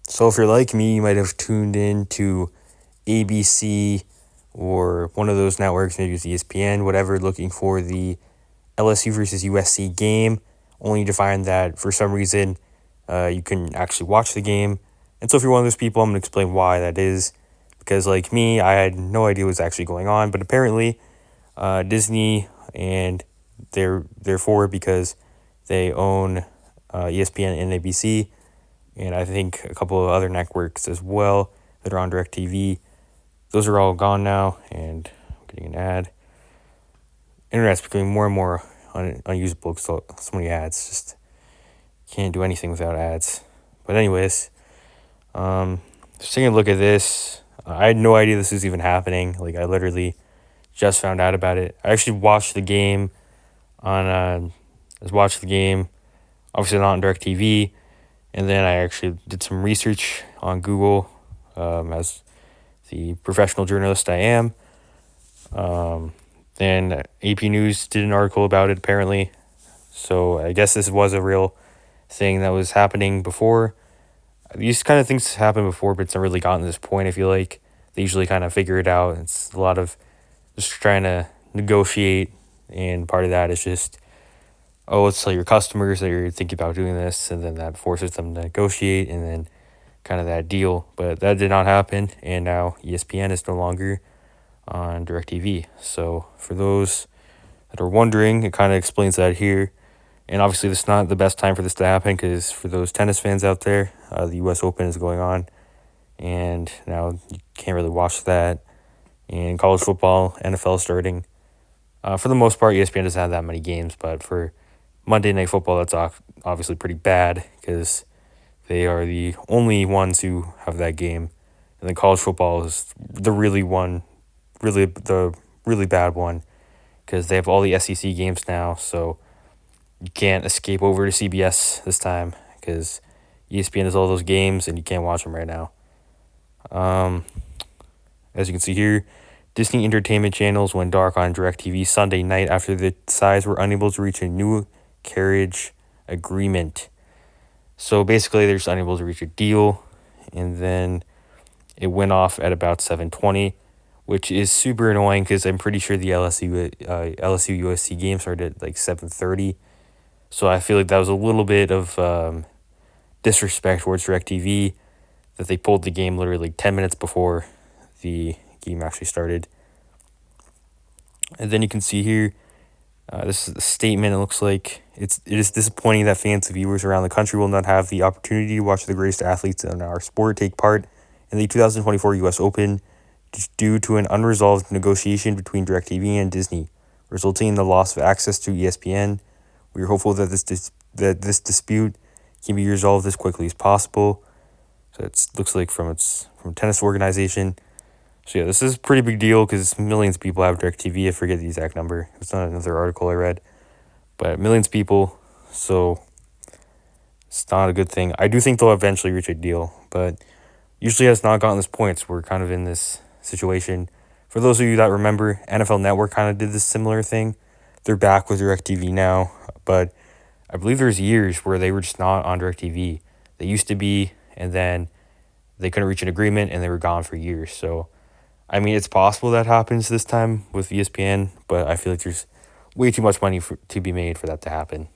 So if you're like me, you might have tuned in to ABC or one of those networks, maybe it's ESPN, whatever, looking for the LSU versus USC game, only to find that for some reason you couldn't actually watch the game. And so if you're one of those people, I'm going to explain why that is. Because like me, I had no idea what was actually going on, but apparently Disney and therefore because they own ESPN and ABC, and I think a couple of other networks as well that are on DirecTV. Those are all gone now, and I'm getting an ad. Internet's becoming more and more unusable because so many ads. Just can't do anything without ads. But anyways, just taking a look at this, I had no idea this was even happening. Like I literally just found out about it. I actually watched the game on. I watched the game, obviously not on DirecTV, and then I actually did some research on Google, as the professional journalist I am. Then AP News did an article about it apparently. So I guess this was a real thing that was happening before. These kind of things happen before, but it's not really gotten to this point. I feel like they usually kind of figure it out. It's a lot of just trying to negotiate, and part of that is just, oh, let's tell your customers that you're thinking about doing this, and then that forces them to negotiate, and then kind of that deal. But that did not happen, and now ESPN is no longer on DirecTV. So for those that are wondering, it kind of explains that here. And obviously, this is not the best time for this to happen because for those tennis fans out there, the U.S. Open is going on, and now you can't really watch that. And college football, NFL starting. For the most part, ESPN doesn't have that many games, but for Monday Night Football, that's obviously pretty bad because they are the only ones who have that game. And then college football is the really bad one because they have all the SEC games now, so you can't escape over to CBS this time because ESPN has all those games and you can't watch them right now. As you can see here, Disney Entertainment channels went dark on DirecTV Sunday night after the sides were unable to reach a new carriage agreement. So basically, they're just unable to reach a deal, and then it went off at about 7:20, which is super annoying because I'm pretty sure the LSU USC game started at like 7:30. So I feel like that was a little bit of disrespect towards DirecTV that they pulled the game literally 10 minutes before the game actually started. And then you can see here, this is a statement. It looks like it is disappointing that fans and viewers around the country will not have the opportunity to watch the greatest athletes in our sport take part in the 2024 U.S. Open due to an unresolved negotiation between DirecTV and Disney, resulting in the loss of access to ESPN. We are hopeful that this dispute can be resolved as quickly as possible. So it looks like from tennis organization. So yeah, this is a pretty big deal because millions of people have DirecTV. I forget the exact number. It's not another article I read, but millions of people. So it's not a good thing. I do think they'll eventually reach a deal, but usually has not gotten this point. So we're kind of in this situation. For those of you that remember, NFL Network kind of did this similar thing. They're back with DirecTV now, but I believe there's years where they were just not on DirecTV. They used to be, and then they couldn't reach an agreement, and they were gone for years. So, I mean, it's possible that happens this time with ESPN, but I feel like there's way too much money to be made for that to happen.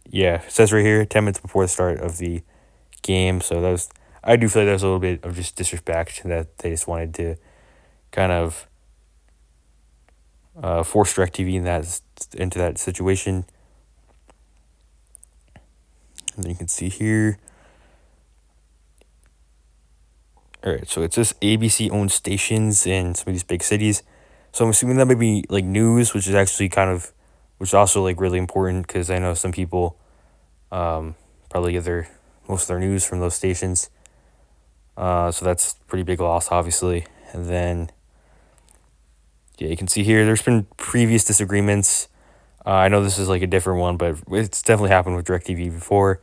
Yeah, it says right here, 10 minutes before the start of the game. So I do feel like that was a little bit of just disrespect that they just wanted to kind of force DirecTV into that situation. And then you can see here. All right, so it's just ABC-owned stations in some of these big cities. So I'm assuming that may be like news, which is also like really important because I know some people probably get most of their news from those stations. So that's a pretty big loss, obviously. And then, yeah, you can see here there's been previous disagreements. I know this is like a different one, but it's definitely happened with DirecTV before.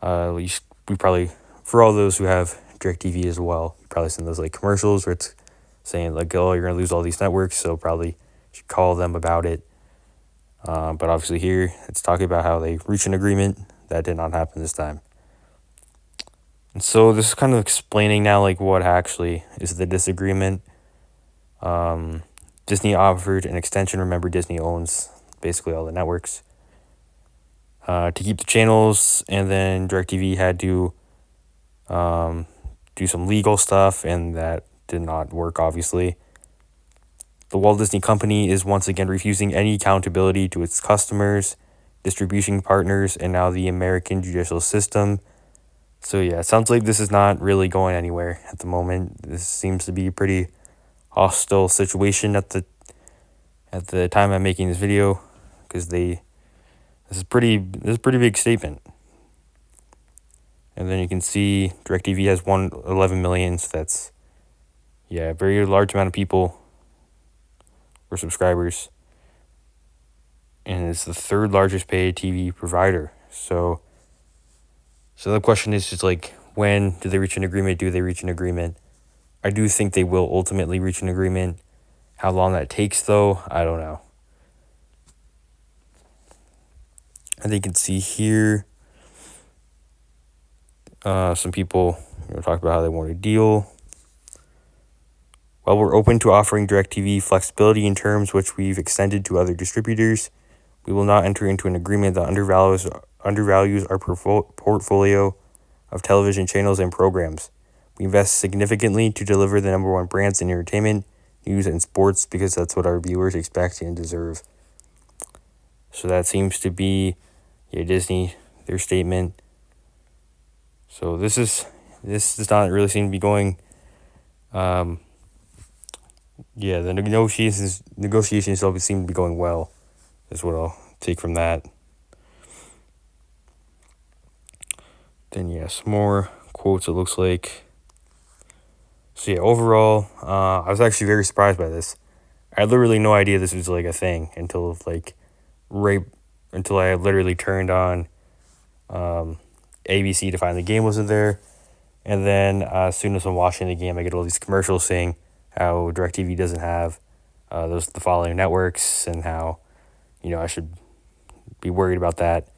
We probably, for all those who have DirecTV as well, you probably seen those like commercials where it's saying like, oh, you're gonna lose all these networks, so probably should call them about it. But obviously here it's talking about how they reached an agreement that did not happen this time. And so this is kind of explaining now like what actually is the disagreement. Disney offered an extension. Remember, Disney owns basically all the networks, to keep the channels, and then DirecTV had to do some legal stuff, and that did not work, obviously. The Walt Disney Company is once again refusing any accountability to its customers, distribution partners, and now the American judicial system. So yeah, it sounds like this is not really going anywhere at the moment. This seems to be a pretty hostile situation at the time I'm making this video, because this is a pretty big statement. And then you can see DirecTV has 11 million, so that's, yeah, a very large amount of people or subscribers. And it's the third largest paid TV provider. So the question is just like, when do they reach an agreement? Do they reach an agreement? I do think they will ultimately reach an agreement. How long that takes, though, I don't know. And you can see here, some people talk about how they want a deal. While we're open to offering DirecTV flexibility in terms which we've extended to other distributors, we will not enter into an agreement that undervalues our portfolio of television channels and programs. We invest significantly to deliver the number one brands in entertainment, news, and sports, because that's what our viewers expect and deserve. So that seems to be, Disney, their statement. So this does not really seem to be going. The negotiations don't seem to be going well, is what I'll take from that. Then some more quotes, it looks like. So overall, I was actually very surprised by this. I had literally no idea this was like a thing until I literally turned on ABC to find the game wasn't there. And then as soon as I'm watching the game, I get all these commercials saying how DirecTV doesn't have the following networks, and how I should be worried about that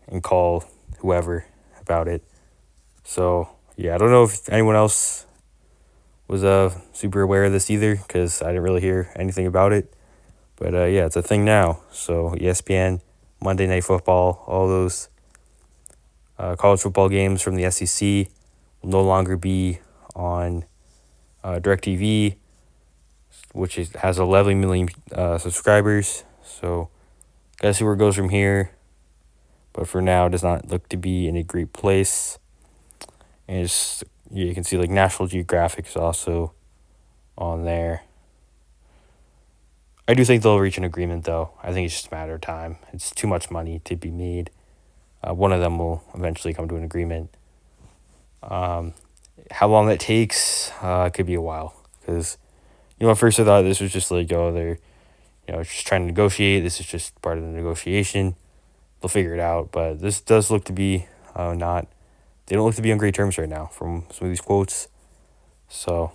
and call whoever about it. So I don't know if anyone else was super aware of this either, because I didn't really hear anything about it. But it's a thing now. So ESPN, Monday Night Football, all those college football games from the SEC will no longer be on DirecTV, which has 11 million subscribers. So gotta see where it goes from here. But for now, it does not look to be in a great place. And you can see like National Geographic is also on there. I do think they'll reach an agreement, though. I think it's just a matter of time. It's too much money to be made. One of them will eventually come to an agreement. How long that takes could be a while, because at first I thought this was just like, they're just trying to negotiate. This is just part of the negotiation. They'll figure it out. But this does look to be not. They don't look to be on great terms right now from some of these quotes. So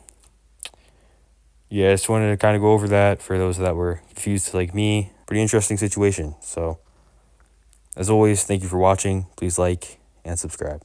I just wanted to kind of go over that for those that were confused like me. Pretty interesting situation. So as always, thank you for watching. Please like and subscribe.